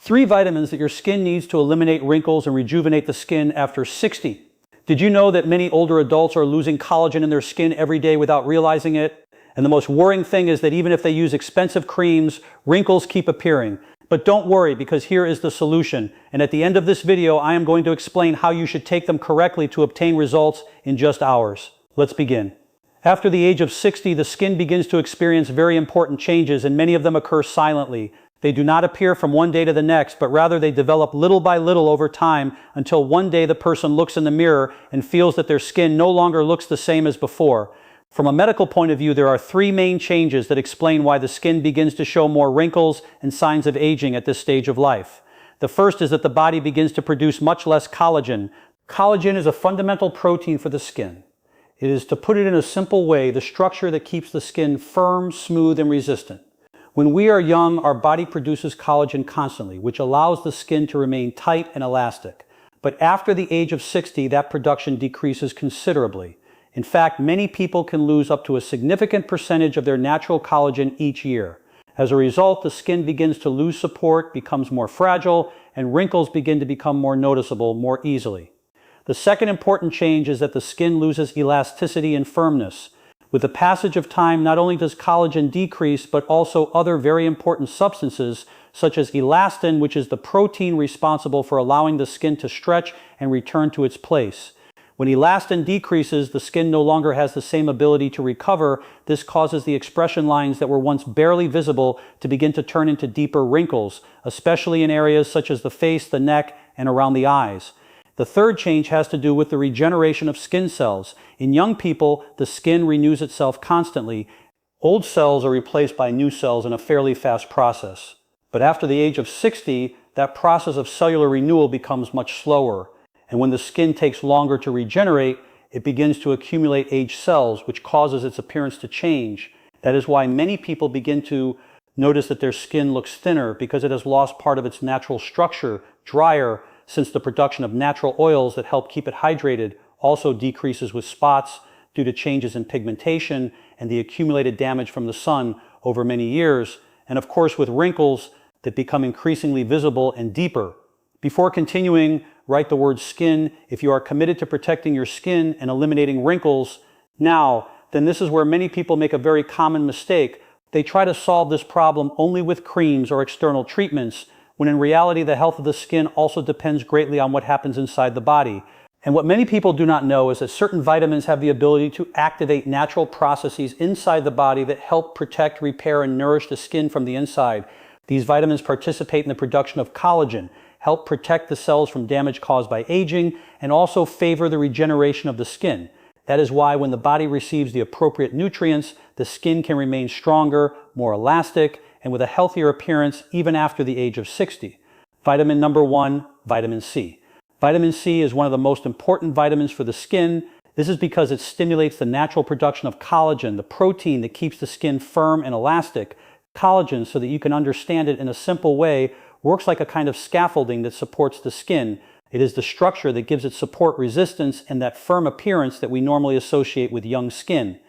3 vitamins that your skin needs to eliminate wrinkles and rejuvenate the skin after 60. Did you know that many older adults are losing collagen in their skin every day without realizing it? And the most worrying thing is that even if they use expensive creams, wrinkles keep appearing. But don't worry, because here is the solution. And at the end of this video, I am going to explain how you should take them correctly to obtain results in just hours. Let's begin. After the age of 60, the skin begins to experience very important changes, and many of them occur silently. They do not appear from one day to the next, but rather they develop little by little over time until one day the person looks in the mirror and feels that their skin no longer looks the same as before. From a medical point of view, there are 3 main changes that explain why the skin begins to show more wrinkles and signs of aging at this stage of life. The first is that the body begins to produce much less collagen. Collagen is a fundamental protein for the skin. It is, to put it in a simple way, the structure that keeps the skin firm, smooth, and resistant. When we are young, our body produces collagen constantly, which allows the skin to remain tight and elastic. But after the age of 60, that production decreases considerably. In fact, many people can lose up to a significant percentage of their natural collagen each year. As a result, the skin begins to lose support, becomes more fragile, and wrinkles begin to become more noticeable more easily. The second important change is that the skin loses elasticity and firmness. With the passage of time, not only does collagen decrease, but also other very important substances, such as elastin, which is the protein responsible for allowing the skin to stretch and return to its place. When elastin decreases, the skin no longer has the same ability to recover. This causes the expression lines that were once barely visible to begin to turn into deeper wrinkles, especially in areas such as the face, the neck, and around the eyes. The third change has to do with the regeneration of skin cells. In young people, the skin renews itself constantly. Old cells are replaced by new cells in a fairly fast process. But after the age of 60, that process of cellular renewal becomes much slower. And when the skin takes longer to regenerate, it begins to accumulate aged cells, which causes its appearance to change. That is why many people begin to notice that their skin looks thinner, because it has lost part of its natural structure, drier, since the production of natural oils that help keep it hydrated also decreases with spots due to changes in pigmentation and the accumulated damage from the sun over many years, and of course with wrinkles that become increasingly visible and deeper. Before continuing, write the word skin if you are committed to protecting your skin and eliminating wrinkles. Now, then this is where many people make a very common mistake. They try to solve this problem only with creams or external treatments, when in reality the health of the skin also depends greatly on what happens inside the body. And what many people do not know is that certain vitamins have the ability to activate natural processes inside the body that help protect, repair, and nourish the skin from the inside. These vitamins participate in the production of collagen, help protect the cells from damage caused by aging, and also favor the regeneration of the skin. That is why when the body receives the appropriate nutrients, the skin can remain stronger, more elastic, and with a healthier appearance even after the age of 60. Vitamin number 1, vitamin C. Vitamin C is one of the most important vitamins for the skin. This is because it stimulates the natural production of collagen, the protein that keeps the skin firm and elastic. Collagen, so that you can understand it in a simple way, works like a kind of scaffolding that supports the skin. It is the structure that gives it support, resistance, and that firm appearance that we normally associate with young skin.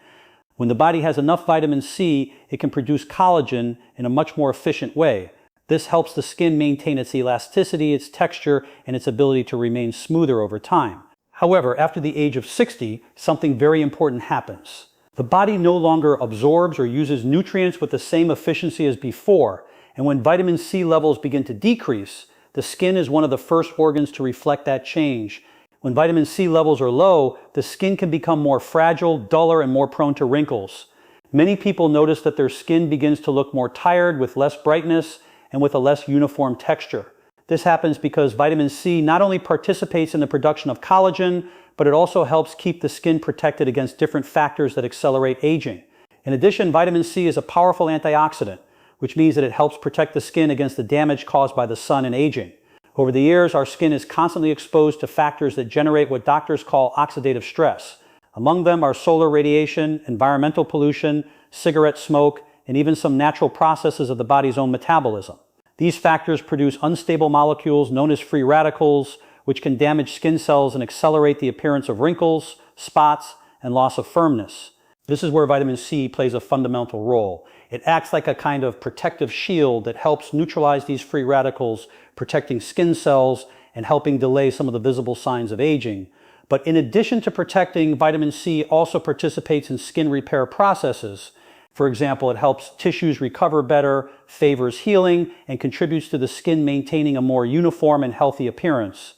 When the body has enough vitamin C, it can produce collagen in a much more efficient way. This helps the skin maintain its elasticity, its texture, and its ability to remain smoother over time. However, after the age of 60, something very important happens. The body no longer absorbs or uses nutrients with the same efficiency as before, and when vitamin C levels begin to decrease, the skin is one of the first organs to reflect that change. When vitamin C levels are low, the skin can become more fragile, duller, and more prone to wrinkles. Many people notice that their skin begins to look more tired, with less brightness, and with a less uniform texture. This happens because vitamin C not only participates in the production of collagen, but it also helps keep the skin protected against different factors that accelerate aging. In addition, vitamin C is a powerful antioxidant, which means that it helps protect the skin against the damage caused by the sun and aging. Over the years, our skin is constantly exposed to factors that generate what doctors call oxidative stress. Among them are solar radiation, environmental pollution, cigarette smoke, and even some natural processes of the body's own metabolism. These factors produce unstable molecules known as free radicals, which can damage skin cells and accelerate the appearance of wrinkles, spots, and loss of firmness. This is where vitamin C plays a fundamental role. It acts like a kind of protective shield that helps neutralize these free radicals, protecting skin cells and helping delay some of the visible signs of aging. But in addition to protecting, vitamin C also participates in skin repair processes. For example, it helps tissues recover better, favors healing, and contributes to the skin maintaining a more uniform and healthy appearance.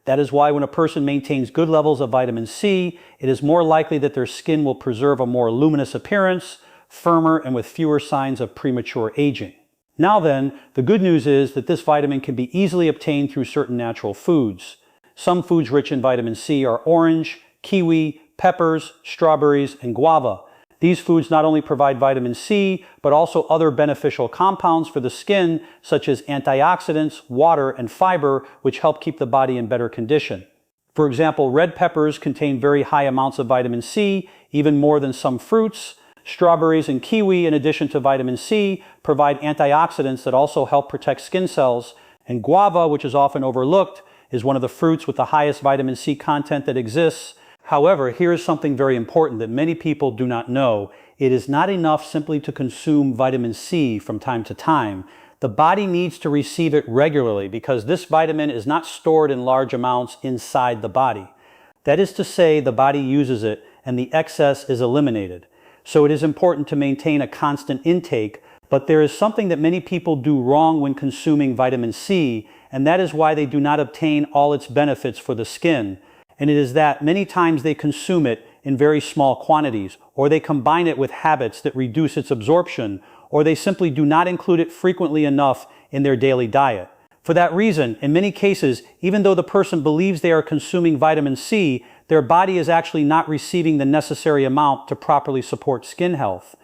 That is why when a person maintains good levels of vitamin C, it is more likely that their skin will preserve a more luminous appearance, firmer, and with fewer signs of premature aging. Now then, the good news is that this vitamin can be easily obtained through certain natural foods. Some foods rich in vitamin C are orange, kiwi, peppers, strawberries, and guava. These foods not only provide vitamin C, but also other beneficial compounds for the skin, such as antioxidants, water, and fiber, which help keep the body in better condition. For example, red peppers contain very high amounts of vitamin C, even more than some fruits. Strawberries and kiwi, in addition to vitamin C, provide antioxidants that also help protect skin cells. And guava, which is often overlooked, is one of the fruits with the highest vitamin C content that exists. However, here is something very important that many people do not know. It is not enough simply to consume vitamin C from time to time. The body needs to receive it regularly because this vitamin is not stored in large amounts inside the body. That is to say, the body uses it and the excess is eliminated. So it is important to maintain a constant intake, but there is something that many people do wrong when consuming vitamin C, and that is why they do not obtain all its benefits for the skin. And it is that many times they consume it in very small quantities, or they combine it with habits that reduce its absorption, or they simply do not include it frequently enough in their daily diet. For that reason, in many cases, even though the person believes they are consuming vitamin C, their body is actually not receiving the necessary amount to properly support skin health.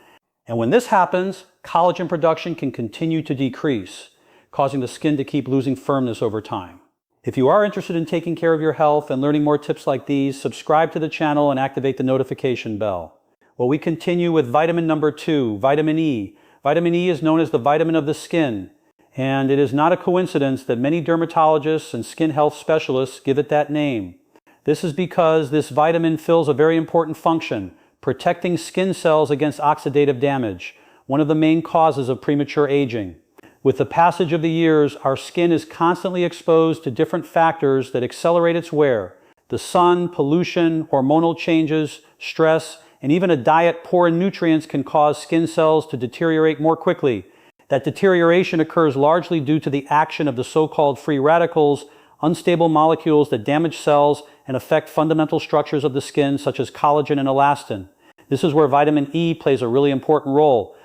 And when this happens, collagen production can continue to decrease, causing the skin to keep losing firmness over time. If you are interested in taking care of your health and learning more tips like these, subscribe to the channel and activate the notification bell. Well, we continue with vitamin number 2, vitamin E. Vitamin E is known as the vitamin of the skin, and it is not a coincidence that many dermatologists and skin health specialists give it that name. This is because this vitamin fills a very important function, protecting skin cells against oxidative damage, one of the main causes of premature aging. With the passage of the years, our skin is constantly exposed to different factors that accelerate its wear. The sun, pollution, hormonal changes, stress, and even a diet poor in nutrients can cause skin cells to deteriorate more quickly. That deterioration occurs largely due to the action of the so-called free radicals, unstable molecules that damage cells and affect fundamental structures of the skin, such as collagen and elastin. This is where vitamin E plays a really important role.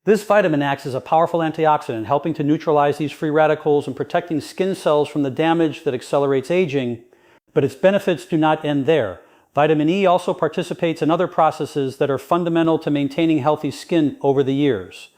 This vitamin acts as a powerful antioxidant, helping to neutralize these free radicals and protecting skin cells from the damage that accelerates aging, but its benefits do not end there. Vitamin E also participates in other processes that are fundamental to maintaining healthy skin over the years.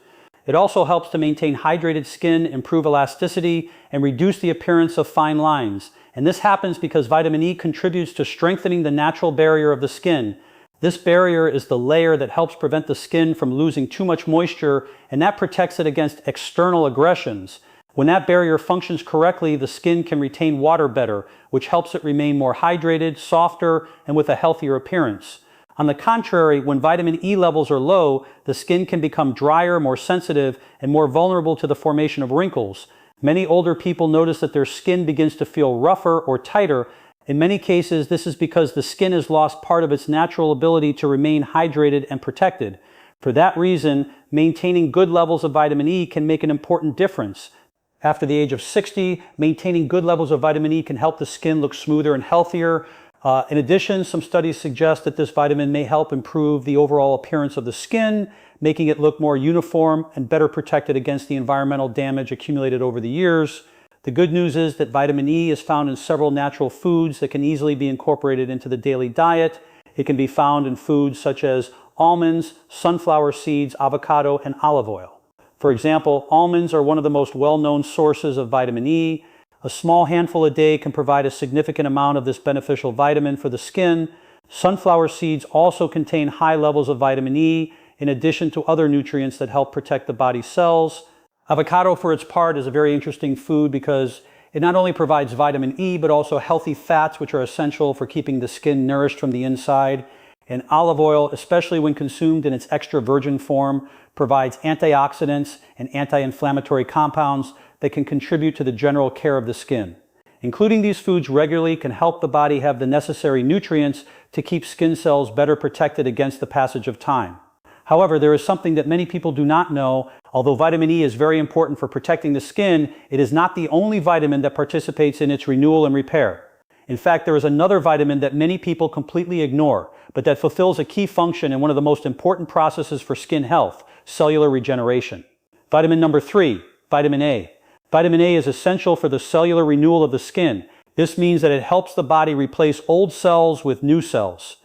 It also helps to maintain hydrated skin, improve elasticity, and reduce the appearance of fine lines. And this happens because vitamin E contributes to strengthening the natural barrier of the skin. This barrier is the layer that helps prevent the skin from losing too much moisture, and that protects it against external aggressions. When that barrier functions correctly, the skin can retain water better, which helps it remain more hydrated, softer, and with a healthier appearance. On the contrary, when vitamin E levels are low, the skin can become drier, more sensitive, and more vulnerable to the formation of wrinkles. Many older people notice that their skin begins to feel rougher or tighter. In many cases, this is because the skin has lost part of its natural ability to remain hydrated and protected. For that reason, maintaining good levels of vitamin E can make an important difference. After the age of 60, maintaining good levels of vitamin E can help the skin look smoother and healthier. In addition, some studies suggest that this vitamin may help improve the overall appearance of the skin, making it look more uniform and better protected against the environmental damage accumulated over the years. The good news is that vitamin E is found in several natural foods that can easily be incorporated into the daily diet. It can be found in foods such as almonds, sunflower seeds, avocado, and olive oil. For example, almonds are one of the most well-known sources of vitamin E. A small handful a day can provide a significant amount of this beneficial vitamin for the skin. Sunflower seeds also contain high levels of vitamin E, in addition to other nutrients that help protect the body's cells. Avocado, for its part, is a very interesting food because it not only provides vitamin E, but also healthy fats, which are essential for keeping the skin nourished from the inside. And olive oil, especially when consumed in its extra virgin form, provides antioxidants and anti-inflammatory compounds that can contribute to the general care of the skin. Including these foods regularly can help the body have the necessary nutrients to keep skin cells better protected against the passage of time. However, there is something that many people do not know. Although vitamin E is very important for protecting the skin, it is not the only vitamin that participates in its renewal and repair. In fact, there is another vitamin that many people completely ignore, but that fulfills a key function in one of the most important processes for skin health, cellular regeneration. Vitamin number 3, vitamin A. Vitamin A is essential for the cellular renewal of the skin. This means that it helps the body replace old cells with new cells.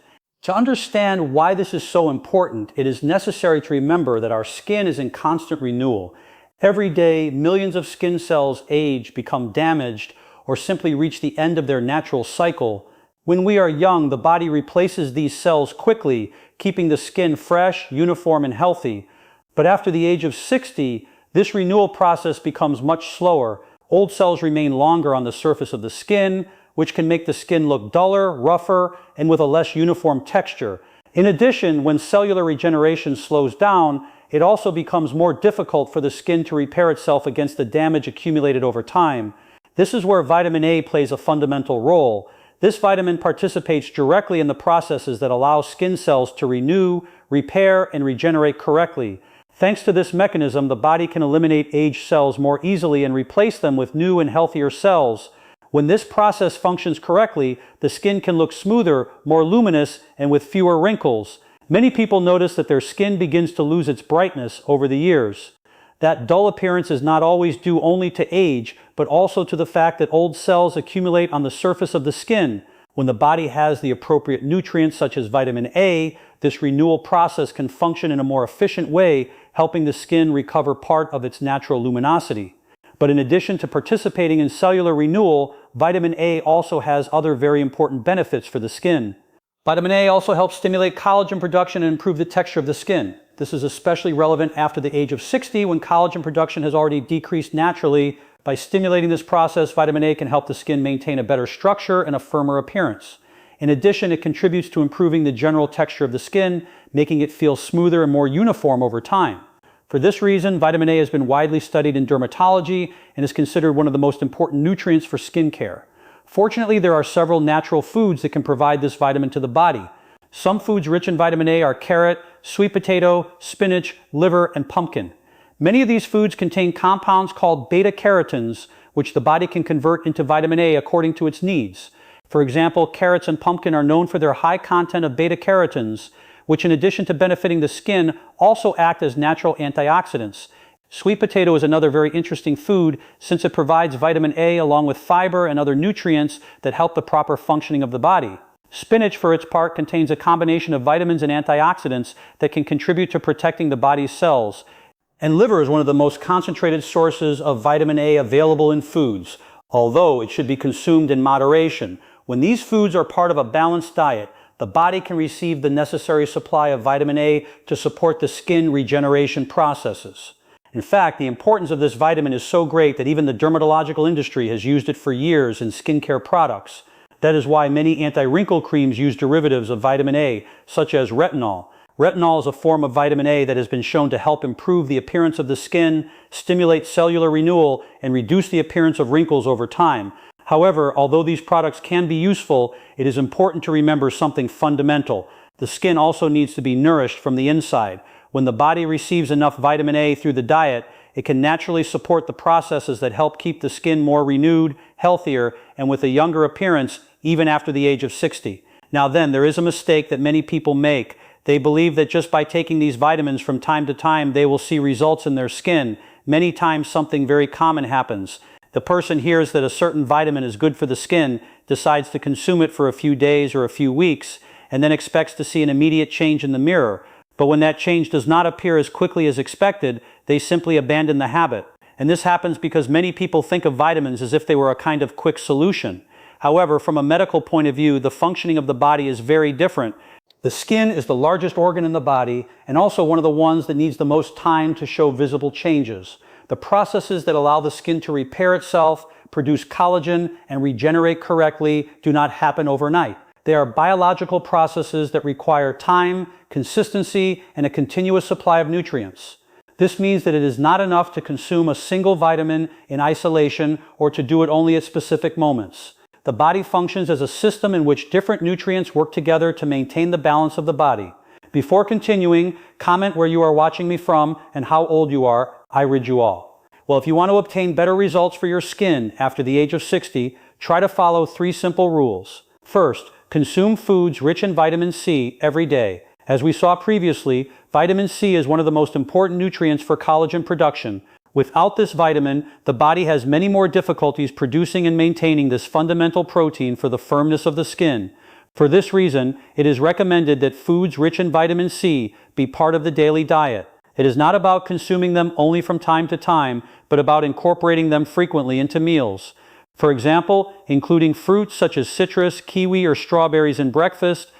To understand why this is so important, it is necessary to remember that our skin is in constant renewal. Every day, millions of skin cells age, become damaged, or simply reach the end of their natural cycle. When we are young, the body replaces these cells quickly, keeping the skin fresh, uniform, and healthy. But after the age of 60, this renewal process becomes much slower. Old cells remain longer on the surface of the skin, which can make the skin look duller, rougher, and with a less uniform texture. In addition, when cellular regeneration slows down, it also becomes more difficult for the skin to repair itself against the damage accumulated over time. This is where vitamin A plays a fundamental role. This vitamin participates directly in the processes that allow skin cells to renew, repair, and regenerate correctly. Thanks to this mechanism, the body can eliminate aged cells more easily and replace them with new and healthier cells. When this process functions correctly, the skin can look smoother, more luminous, and with fewer wrinkles. Many people notice that their skin begins to lose its brightness over the years. That dull appearance is not always due only to age, but also to the fact that old cells accumulate on the surface of the skin. When the body has the appropriate nutrients such as vitamin A, this renewal process can function in a more efficient way, helping the skin recover part of its natural luminosity. But in addition to participating in cellular renewal, vitamin A also has other very important benefits for the skin. Vitamin A also helps stimulate collagen production and improve the texture of the skin. This is especially relevant after the age of 60 when collagen production has already decreased naturally. By stimulating this process, vitamin A can help the skin maintain a better structure and a firmer appearance. In addition, it contributes to improving the general texture of the skin, making it feel smoother and more uniform over time. For this reason, vitamin A has been widely studied in dermatology and is considered one of the most important nutrients for skin care. Fortunately, there are several natural foods that can provide this vitamin to the body. Some foods rich in vitamin A are carrot, sweet potato, spinach, liver, and pumpkin. Many of these foods contain compounds called beta-carotenes, which the body can convert into vitamin A according to its needs. For example, carrots and pumpkin are known for their high content of beta-carotenes, which in addition to benefiting the skin, also act as natural antioxidants. Sweet potato is another very interesting food since it provides vitamin A along with fiber and other nutrients that help the proper functioning of the body. Spinach, for its part, contains a combination of vitamins and antioxidants that can contribute to protecting the body's cells. And liver is one of the most concentrated sources of vitamin A available in foods, although it should be consumed in moderation. When these foods are part of a balanced diet, the body can receive the necessary supply of vitamin A to support the skin regeneration processes. In fact, the importance of this vitamin is so great that even the dermatological industry has used it for years in skincare products. That is why many anti-wrinkle creams use derivatives of vitamin A, such as retinol. Retinol is a form of vitamin A that has been shown to help improve the appearance of the skin, stimulate cellular renewal, and reduce the appearance of wrinkles over time. However, although these products can be useful, it is important to remember something fundamental. The skin also needs to be nourished from the inside. When the body receives enough vitamin A through the diet, it can naturally support the processes that help keep the skin more renewed, healthier, and with a younger appearance even after the age of 60. Now then, there is a mistake that many people make. They believe that just by taking these vitamins from time to time, they will see results in their skin. Many times something very common happens. The person hears that a certain vitamin is good for the skin, decides to consume it for a few days or a few weeks, and then expects to see an immediate change in the mirror. But when that change does not appear as quickly as expected, they simply abandon the habit. And this happens because many people think of vitamins as if they were a kind of quick solution. However, from a medical point of view, the functioning of the body is very different. The skin is the largest organ in the body and also one of the ones that needs the most time to show visible changes. The processes that allow the skin to repair itself, produce collagen, and regenerate correctly do not happen overnight. They are biological processes that require time, consistency, and a continuous supply of nutrients. This means that it is not enough to consume a single vitamin in isolation or to do it only at specific moments. The body functions as a system in which different nutrients work together to maintain the balance of the body. Before continuing, comment where you are watching me from and how old you are. I rid you all. Well, if you want to obtain better results for your skin after the age of 60, try to follow 3 simple rules. First, consume foods rich in vitamin C every day. As we saw previously, vitamin C is one of the most important nutrients for collagen production. Without this vitamin, the body has many more difficulties producing and maintaining this fundamental protein for the firmness of the skin. For this reason, it is recommended that foods rich in vitamin C be part of the daily diet. It is not about consuming them only from time to time, but about incorporating them frequently into meals. For example, including fruits such as citrus, kiwi, or strawberries in breakfast,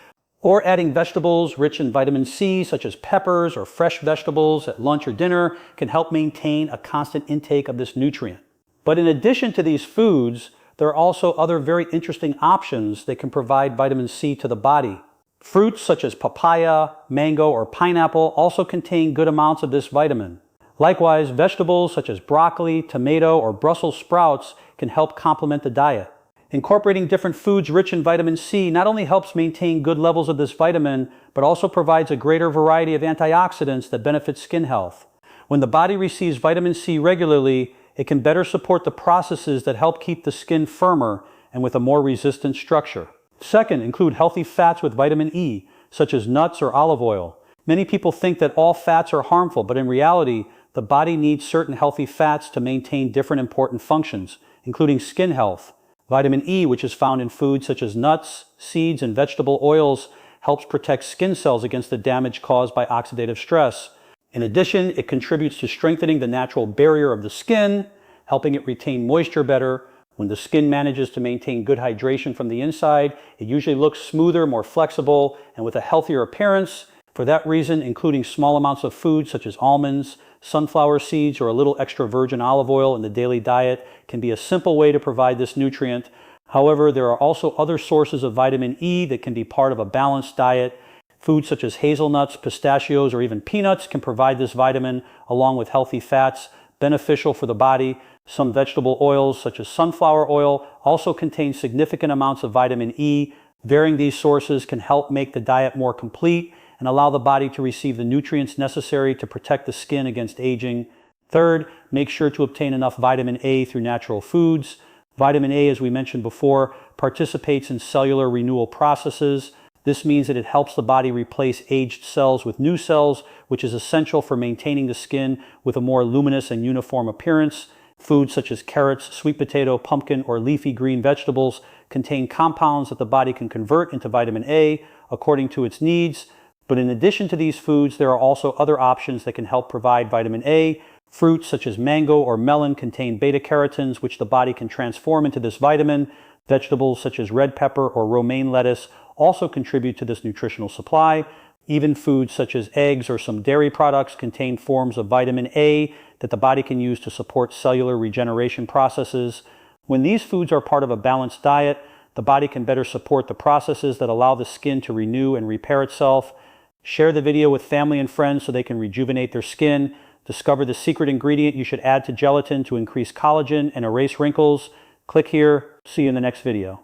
or adding vegetables rich in vitamin C such as peppers or fresh vegetables at lunch or dinner can help maintain a constant intake of this nutrient. But in addition to these foods, there are also other very interesting options that can provide vitamin C to the body. Fruits such as papaya, mango, or pineapple also contain good amounts of this vitamin. Likewise, vegetables such as broccoli, tomato, or Brussels sprouts can help complement the diet. Incorporating different foods rich in vitamin C not only helps maintain good levels of this vitamin, but also provides a greater variety of antioxidants that benefit skin health. When the body receives vitamin C regularly, it can better support the processes that help keep the skin firmer and with a more resistant structure. Second, include healthy fats with vitamin E, such as nuts or olive oil. Many people think that all fats are harmful, but in reality, the body needs certain healthy fats to maintain different important functions, including skin health. Vitamin E, which is found in foods such as nuts, seeds, and vegetable oils, helps protect skin cells against the damage caused by oxidative stress. In addition, it contributes to strengthening the natural barrier of the skin, helping it retain moisture better. When the skin manages to maintain good hydration from the inside, it usually looks smoother, more flexible, and with a healthier appearance. For that reason, including small amounts of food such as almonds, sunflower seeds, or a little extra virgin olive oil in the daily diet can be a simple way to provide this nutrient. However, there are also other sources of vitamin E that can be part of a balanced diet. Foods such as hazelnuts, pistachios, or even peanuts can provide this vitamin along with healthy fats beneficial for the body. Some vegetable oils such as sunflower oil also contain significant amounts of vitamin E. Varying these sources can help make the diet more complete and allow the body to receive the nutrients necessary to protect the skin against aging. Third, make sure to obtain enough vitamin A through natural foods. Vitamin A, as we mentioned before, participates in cellular renewal processes. This means that it helps the body replace aged cells with new cells, which is essential for maintaining the skin with a more luminous and uniform appearance. Foods such as carrots, sweet potato, pumpkin, or leafy green vegetables contain compounds that the body can convert into vitamin A according to its needs. But in addition to these foods, there are also other options that can help provide vitamin A. Fruits such as mango or melon contain beta-carotenes, which the body can transform into this vitamin. Vegetables such as red pepper or romaine lettuce also contribute to this nutritional supply. Even foods such as eggs or some dairy products contain forms of vitamin A that the body can use to support cellular regeneration processes. When these foods are part of a balanced diet, the body can better support the processes that allow the skin to renew and repair itself. Share the video with family and friends so they can rejuvenate their skin. Discover the secret ingredient you should add to gelatin to increase collagen and erase wrinkles. Click here. See you in the next video.